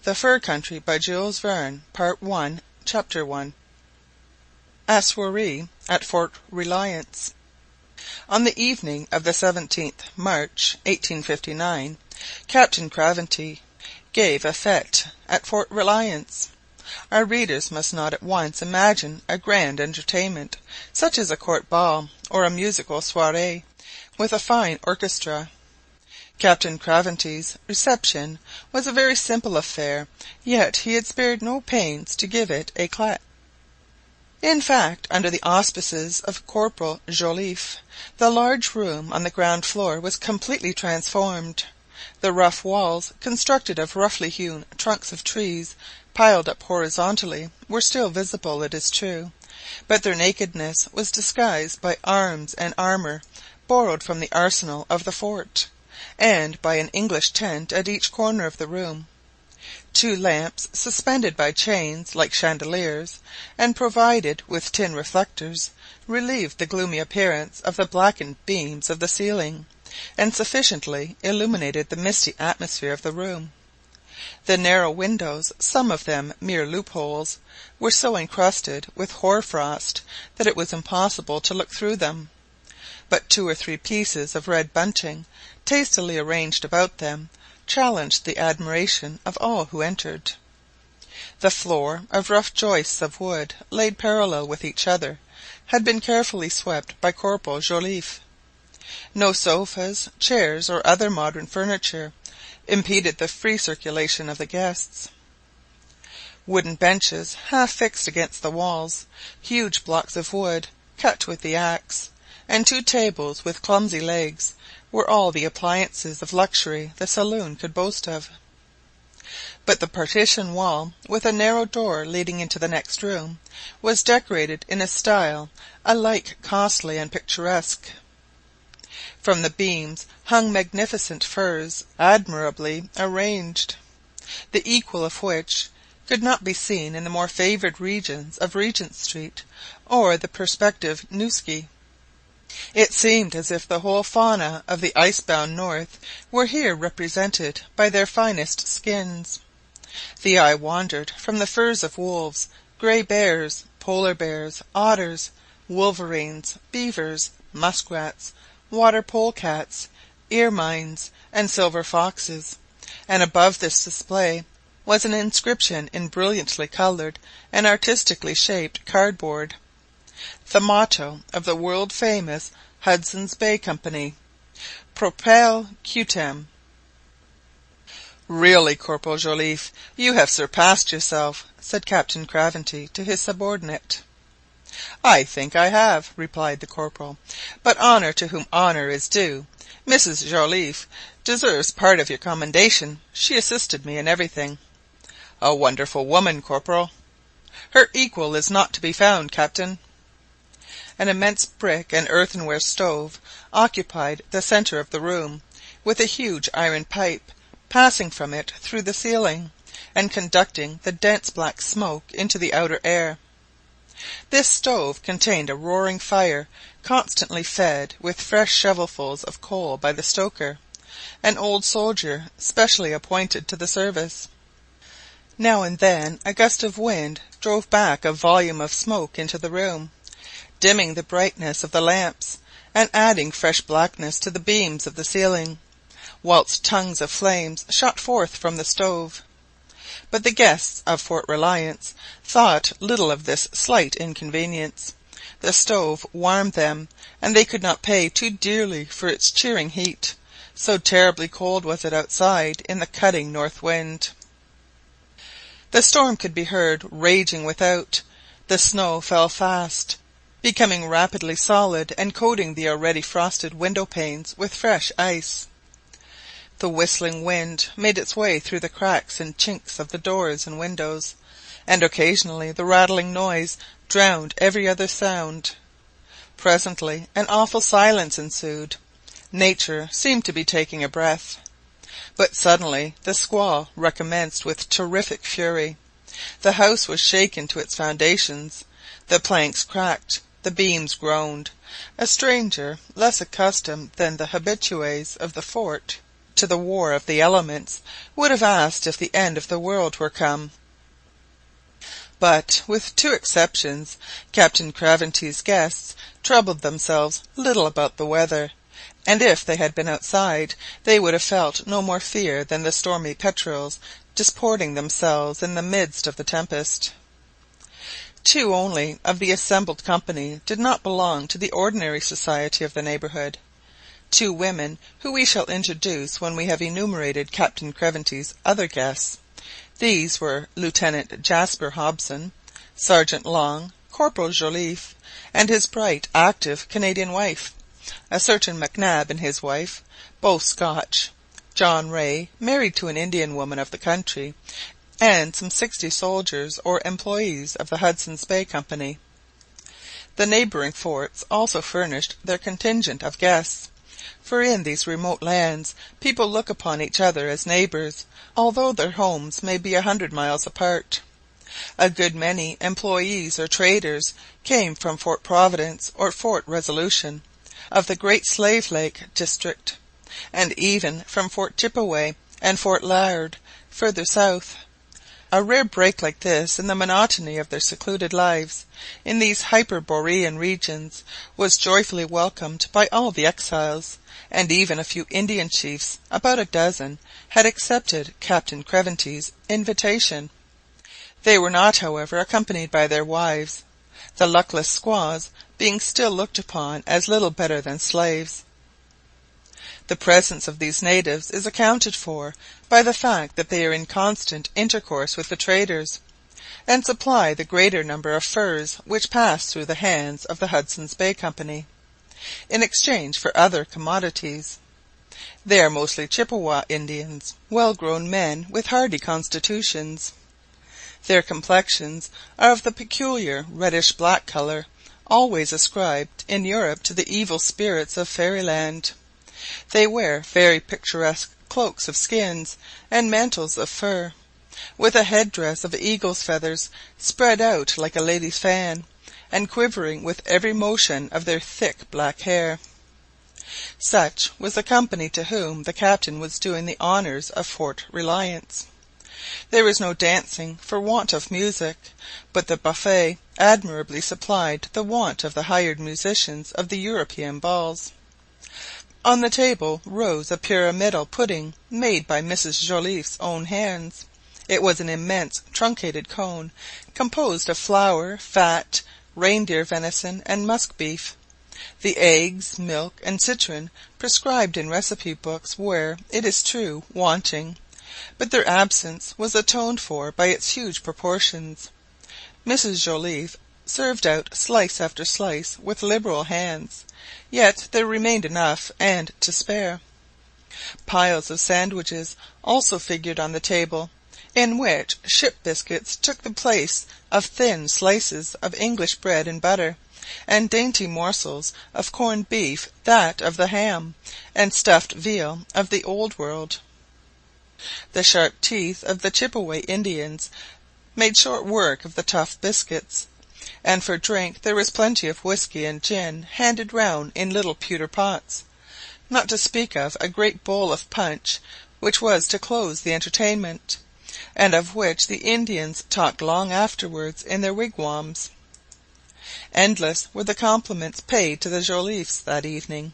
The Fur Country by Jules Verne. Part 1, Chapter 1. A Soirée at Fort Reliance. On the evening of the 17th March, 1859, Captain Craventy gave a fête at Fort Reliance. Our readers must not at once imagine a grand entertainment, such as a court ball, or a musical soirée, with a fine orchestra. Captain Craventy's reception was a very simple affair, yet he had spared no pains to give it éclat. In fact, under the auspices of Corporal Joliffe, the large room on the ground floor was completely transformed. The rough walls, constructed of roughly hewn trunks of trees, piled up horizontally, were still visible, it is true, but their nakedness was disguised by arms and armour borrowed from the arsenal of the fort, and by an English tent at each corner of the room. 2 lamps, suspended by chains like chandeliers, and provided with tin reflectors, relieved the gloomy appearance of the blackened beams of the ceiling, and sufficiently illuminated the misty atmosphere of the room. The narrow windows, some of them mere loopholes, were so encrusted with hoar-frost that it was impossible to look through them, but 2 or 3 pieces of red bunting, tastily arranged about them, challenged the admiration of all who entered. The floor, of rough joists of wood laid parallel with each other, had been carefully swept by Corporal Joliffe. No sofas, chairs, or other modern furniture impeded the free circulation of the guests. Wooden benches, half fixed against the walls, huge blocks of wood cut with the axe, and 2 tables with clumsy legs, were all the appliances of luxury the saloon could boast of. But the partition wall, with a narrow door leading into the next room, was decorated in a style alike costly and picturesque. From the beams hung magnificent furs, admirably arranged, the equal of which could not be seen in the more favoured regions of Regent Street or the prospective Nevsky. It seemed as if the whole fauna of the ice-bound north were here represented by their finest skins. The eye wandered from the furs of wolves, grey bears, polar bears, otters, wolverines, beavers, muskrats, water polecats, ermines, and silver foxes, and above this display was an inscription in brilliantly coloured and artistically shaped cardboard, the motto of the world-famous Hudson's Bay Company, Propel Cutem. "Really, Corporal Joliffe, you have surpassed yourself," said Captain Craventy to his subordinate. "I think I have," replied the corporal, "but honour to whom honour is due. Mrs Joliffe deserves part of your commendation. She assisted me in everything." "A wonderful woman, Corporal." "Her equal is not to be found, Captain." An immense brick and earthenware stove occupied the centre of the room, with a huge iron pipe passing from it through the ceiling, and conducting the dense black smoke into the outer air. This stove contained a roaring fire, constantly fed with fresh shovelfuls of coal by the stoker, an old soldier specially appointed to the service. Now and then a gust of wind drove back a volume of smoke into the room, dimming the brightness of the lamps, and adding fresh blackness to the beams of the ceiling, whilst tongues of flames shot forth from the stove. But the guests of Fort Reliance thought little of this slight inconvenience. The stove warmed them, and they could not pay too dearly for its cheering heat, so terribly cold was it outside in the cutting north wind. The storm could be heard raging without. The snow fell fast, becoming rapidly solid and coating the already frosted window-panes with fresh ice. The whistling wind made its way through the cracks and chinks of the doors and windows, and occasionally the rattling noise drowned every other sound. Presently an awful silence ensued. Nature seemed to be taking a breath. But suddenly the squall recommenced with terrific fury. The house was shaken to its foundations, the planks cracked, the beams groaned. A stranger, less accustomed than the habitués of the fort to the war of the elements, would have asked if the end of the world were come. But, with two exceptions, Captain Craventy's guests troubled themselves little about the weather, and if they had been outside they would have felt no more fear than the stormy petrels disporting themselves in the midst of the tempest. Two only of the assembled company did not belong to the ordinary society of the neighbourhood. Two women, who we shall introduce when we have enumerated Captain Craventy's other guests. These were Lieutenant Jasper Hobson, Sergeant Long, Corporal Joliffe, and his bright, active Canadian wife, a certain Mac Nab and his wife, both Scotch, John Rae, married to an Indian woman of the country, and some 60 soldiers or employees of the Hudson's Bay Company. The neighbouring forts also furnished their contingent of guests, for in these remote lands people look upon each other as neighbours, although their homes may be 100 miles apart. A good many employees or traders came from Fort Providence or Fort Resolution, of the Great Slave Lake district, and even from Fort Chippeway and Fort Liard further south. A rare break like this in the monotony of their secluded lives, in these Hyperborean regions, was joyfully welcomed by all the exiles, and even a few Indian chiefs, about a dozen, had accepted Captain Craventy's invitation. They were not, however, accompanied by their wives, the luckless squaws being still looked upon as little better than slaves. The presence of these natives is accounted for by the fact that they are in constant intercourse with the traders, and supply the greater number of furs which pass through the hands of the Hudson's Bay Company, in exchange for other commodities. They are mostly Chippewa Indians, well-grown men with hardy constitutions. Their complexions are of the peculiar reddish-black colour, always ascribed in Europe to the evil spirits of fairyland. They wear very picturesque cloaks of skins and mantles of fur, with a head-dress of eagle's feathers spread out like a lady's fan, and quivering with every motion of their thick black hair. Such was the company to whom the captain was doing the honours of Fort Reliance. There was no dancing for want of music, but the buffet admirably supplied the want of the hired musicians of the European balls. On the table rose a pyramidal pudding made by Mrs Joliffe's own hands. It was an immense truncated cone, composed of flour, fat, reindeer venison, and musk beef. The eggs, milk, and citron prescribed in recipe books were, it is true, wanting, but their absence was atoned for by its huge proportions. Mrs Joliffe served out slice after slice with liberal hands, yet there remained enough and to spare. Piles of sandwiches also figured on the table, in which ship biscuits took the place of thin slices of English bread and butter, and dainty morsels of corned beef that of the ham, and stuffed veal of the old world. The sharp teeth of the Chippeway Indians made short work of the tough biscuits, and for drink there was plenty of whisky and gin handed round in little pewter pots, not to speak of a great bowl of punch which was to close the entertainment, and of which the Indians talked long afterwards in their wigwams. Endless were the compliments paid to the Joliffes that evening,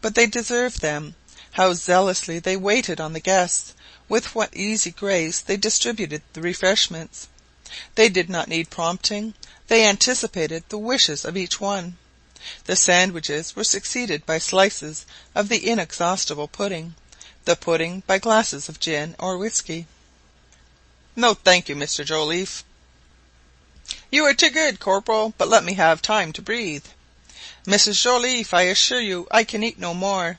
but they deserved them. How zealously they waited on the guests, with what easy grace they distributed the refreshments. They did not need prompting, they anticipated the wishes of each one. The sandwiches were succeeded by slices of the inexhaustible pudding, the pudding by glasses of gin or whisky. "No, thank you, Mr Joliffe." "You are too good, Corporal, but let me have time to breathe." "Mrs Joliffe, I assure you I can eat no more."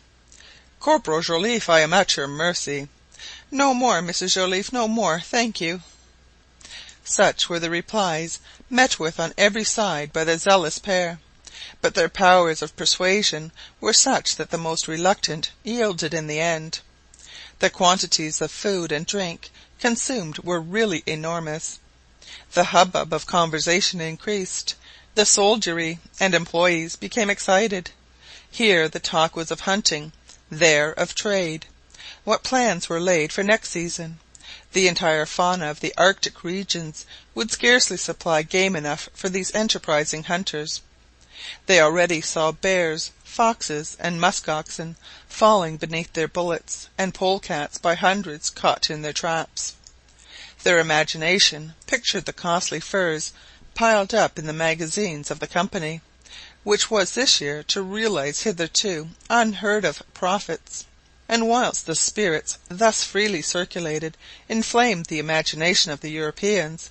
"Corporal Joliffe, I am at your mercy." "No more, Mrs Joliffe, no more, thank you." Such were the replies met with on every side by the zealous pair, but their powers of persuasion were such that the most reluctant yielded in the end. The quantities of food and drink consumed were really enormous. The hubbub of conversation increased. The soldiery and employees became excited. Here the talk was of hunting, there of trade. What plans were laid for next season? The entire fauna of the Arctic regions would scarcely supply game enough for these enterprising hunters. They already saw bears, foxes, and musk oxen falling beneath their bullets, and polecats by hundreds caught in their traps. Their imagination pictured the costly furs piled up in the magazines of the company, which was this year to realize hitherto unheard of profits. And whilst the spirits thus freely circulated inflamed the imagination of the Europeans,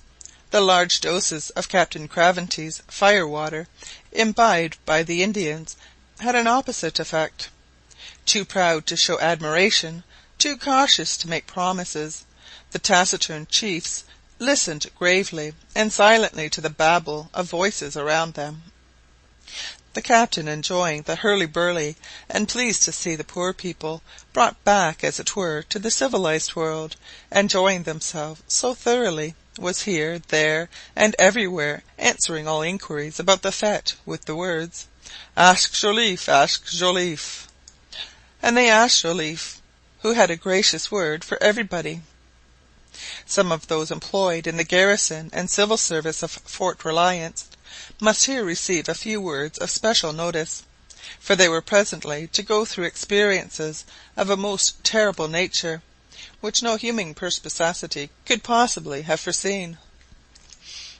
the large doses of Captain Craventy's fire-water imbibed by the Indians had an opposite effect. Too proud to show admiration, too cautious to make promises, the taciturn chiefs listened gravely and silently to the babel of voices around them. The captain enjoying the hurly-burly, and pleased to see the poor people brought back as it were to the civilized world, enjoying themselves so thoroughly, was here, there, and everywhere answering all inquiries about the fête with the words, "Ask Joliffe, ask Joliffe." And they asked Joliffe, who had a gracious word for everybody. Some of those employed in the garrison and civil service of Fort Reliance must here receive a few words of special notice, for they were presently to go through experiences of a most terrible nature, which no human perspicacity could possibly have foreseen.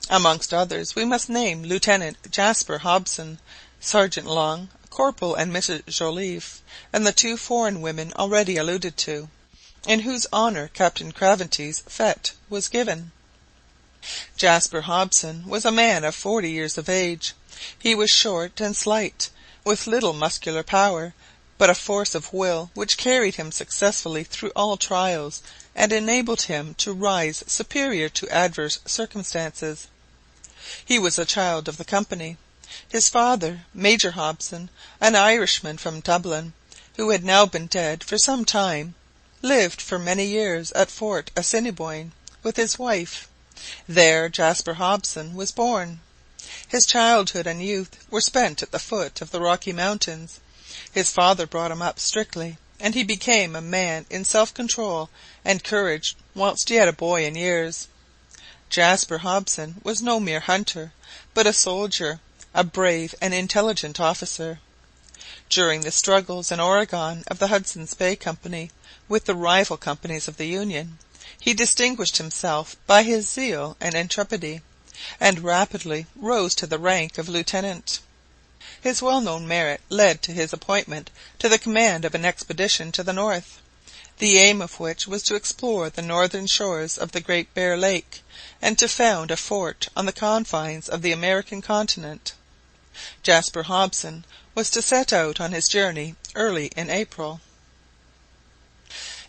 Amongst others we must name Lieutenant Jasper Hobson, Sergeant Long, Corporal and Mrs Joliffe, and the two foreign women already alluded to, in whose honour Captain Craventy's fête was given. Jasper Hobson was a man of 40 years of age. He was short and slight, with little muscular power, but a force of will which carried him successfully through all trials, and enabled him to rise superior to adverse circumstances. He was a child of the company. His father, Major Hobson, an Irishman from Dublin, who had now been dead for some time, lived for many years at Fort Assiniboine with his wife. There Jasper Hobson was born. His childhood and youth were spent at the foot of the Rocky Mountains. His father brought him up strictly, and he became a man in self-control and courage whilst yet a boy in years. Jasper Hobson was no mere hunter, but a soldier, a brave and intelligent officer. During the struggles in Oregon of the Hudson's Bay Company with the rival companies of the Union, he distinguished himself by his zeal and intrepidity, and rapidly rose to the rank of lieutenant. His well-known merit led to his appointment to the command of an expedition to the north, the aim of which was to explore the northern shores of the Great Bear Lake, and to found a fort on the confines of the American continent. Jasper Hobson was to set out on his journey early in April.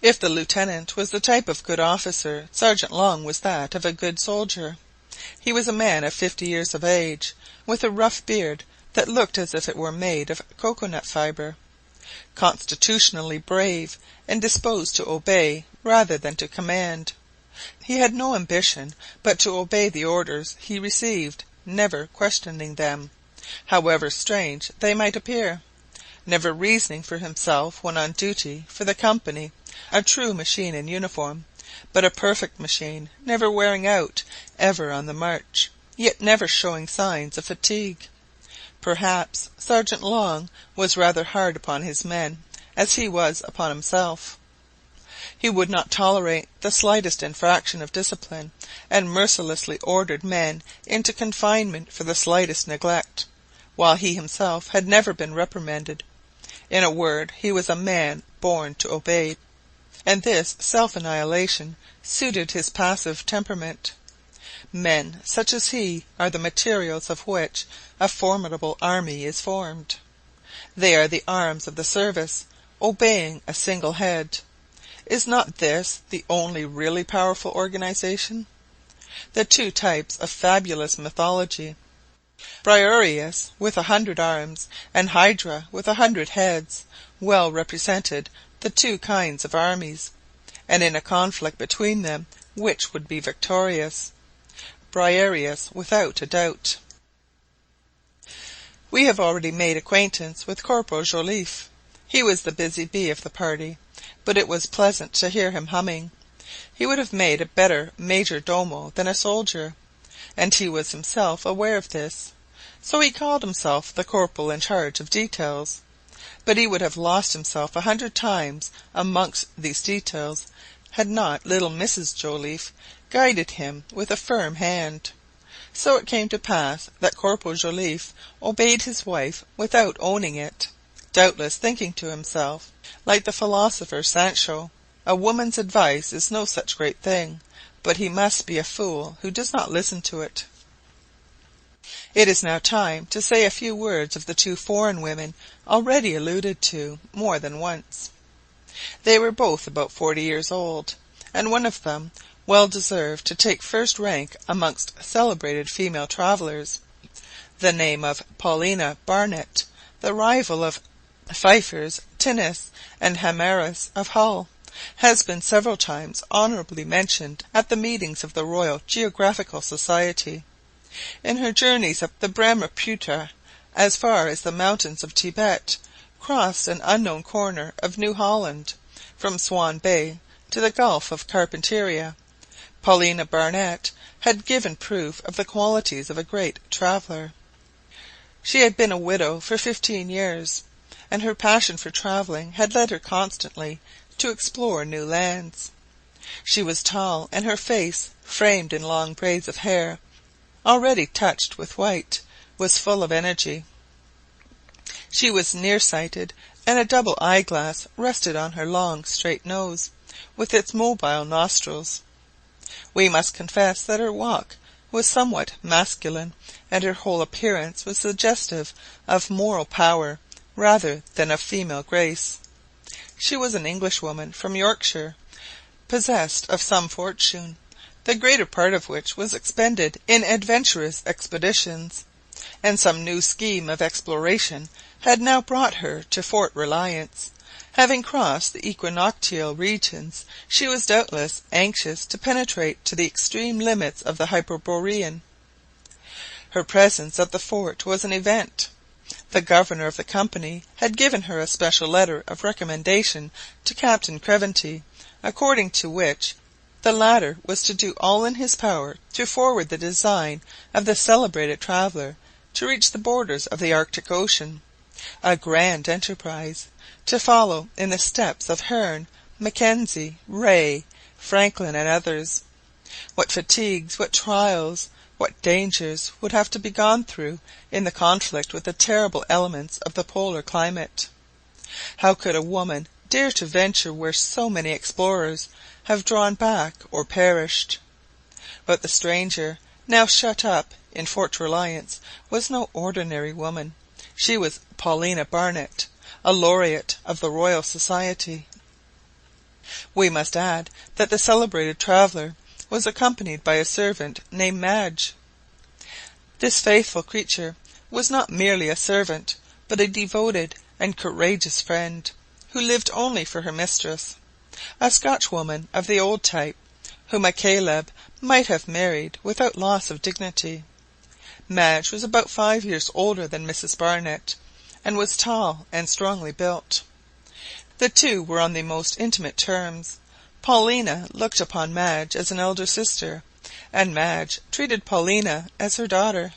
If the lieutenant was the type of good officer, Sergeant Long was that of a good soldier. He was a man of 50 years of age, with a rough beard that looked as if it were made of cocoa-nut fibre, constitutionally brave, and disposed to obey rather than to command. He had no ambition but to obey the orders he received, never questioning them, however strange they might appear, never reasoning for himself when on duty for the company, a true machine in uniform, but a perfect machine, never wearing out, ever on the march, yet never showing signs of fatigue. Perhaps Sergeant Long was rather hard upon his men, as he was upon himself. He would not tolerate the slightest infraction of discipline, and mercilessly ordered men into confinement for the slightest neglect, while he himself had never been reprimanded. In a word, he was a man born to obey, and this self-annihilation suited his passive temperament. Men such as he are the materials of which a formidable army is formed. They are the arms of the service, obeying a single head. Is not this the only really powerful organization? The two types of fabulous mythology, Briareus with 100 arms, and Hydra with 100 heads, well represented the two kinds of armies, and in a conflict between them which would be victorious? Briareus without a doubt. We have already made acquaintance with Corporal Joliffe. He was the busy bee of the party, but it was pleasant to hear him humming. He would have made a better major domo than a soldier, and he was himself aware of this, so he called himself the corporal in charge of details. But he would have lost himself 100 times amongst these details had not little Mrs Joliffe guided him with a firm hand. So it came to pass that Corporal Joliffe obeyed his wife without owning it, doubtless thinking to himself, like the philosopher Sancho, a woman's advice is no such great thing, but he must be a fool who does not listen to it. It is now time to say a few words of the two foreign women already alluded to more than once. They were both about 40 years old, and one of them well deserved to take first rank amongst celebrated female travellers. The name of Paulina Barnett, the rival of Pfeiffer's Tinnis and Hamaris of Hull, has been several times honourably mentioned at the meetings of the Royal Geographical Society. In her journeys up the Brahmaputra as far as the mountains of Tibet, crossed an unknown corner of New Holland, from Swan Bay to the Gulf of Carpentaria, Paulina Barnett had given proof of the qualities of a great traveller. She had been a widow for 15 years, and her passion for travelling had led her constantly to explore new lands. She was tall, and her face, framed in long braids of hair, already touched with white, was full of energy. She was near-sighted, and a double eyeglass rested on her long straight nose, with its mobile nostrils. We must confess that her walk was somewhat masculine, and her whole appearance was suggestive of moral power rather than of female grace. She was an Englishwoman from Yorkshire, possessed of some fortune, the greater part of which was expended in adventurous expeditions, and some new scheme of exploration had now brought her to Fort Reliance. Having crossed the equinoctial regions, she was doubtless anxious to penetrate to the extreme limits of the Hyperborean. Her presence at the fort was an event. The governor of the company had given her a special letter of recommendation to Captain Craventy, according to which the latter was to do all in his power to forward the design of the celebrated traveller to reach the borders of the Arctic Ocean, a grand enterprise, to follow in the steps of Hearne, Mackenzie, Rae, Franklin, and others. What fatigues, what trials, what dangers would have to be gone through in the conflict with the terrible elements of the polar climate! How could a woman dare to venture where so many explorers have drawn back or perished? But the stranger, now shut up in Fort Reliance, was no ordinary woman. She was Paulina Barnett, a laureate of the Royal Society. We must add that the celebrated traveller was accompanied by a servant named Madge. This faithful creature was not merely a servant, but a devoted and courageous friend, who lived only for her mistress, a Scotchwoman of the old type, whom a Caleb might have married without loss of dignity. Madge was about 5 years older than Mrs Barnett, and was tall and strongly built. The two were on the most intimate terms. Paulina looked upon Madge as an elder sister, and Madge treated Paulina as her daughter.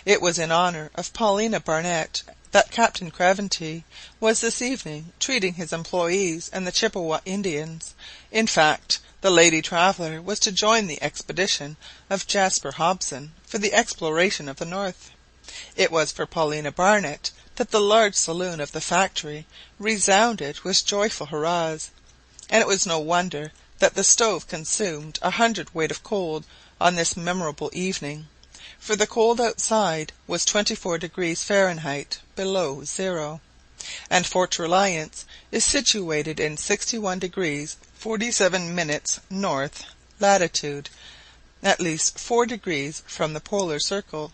It was in honour of Paulina Barnett that Captain Craventy was this evening treating his employees and the Chippewa Indians. In fact, the lady traveller was to join the expedition of Jasper Hobson for the exploration of the North. It was for Paulina Barnett that the large saloon of the factory resounded with joyful hurrahs, and it was no wonder that the stove consumed 100 weight of coal on this memorable evening, for the cold outside was 24 degrees Fahrenheit below zero, and Fort Reliance is situated in 61 degrees 47 minutes north latitude, at least 4 degrees from the polar circle.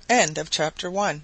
End of chapter 1.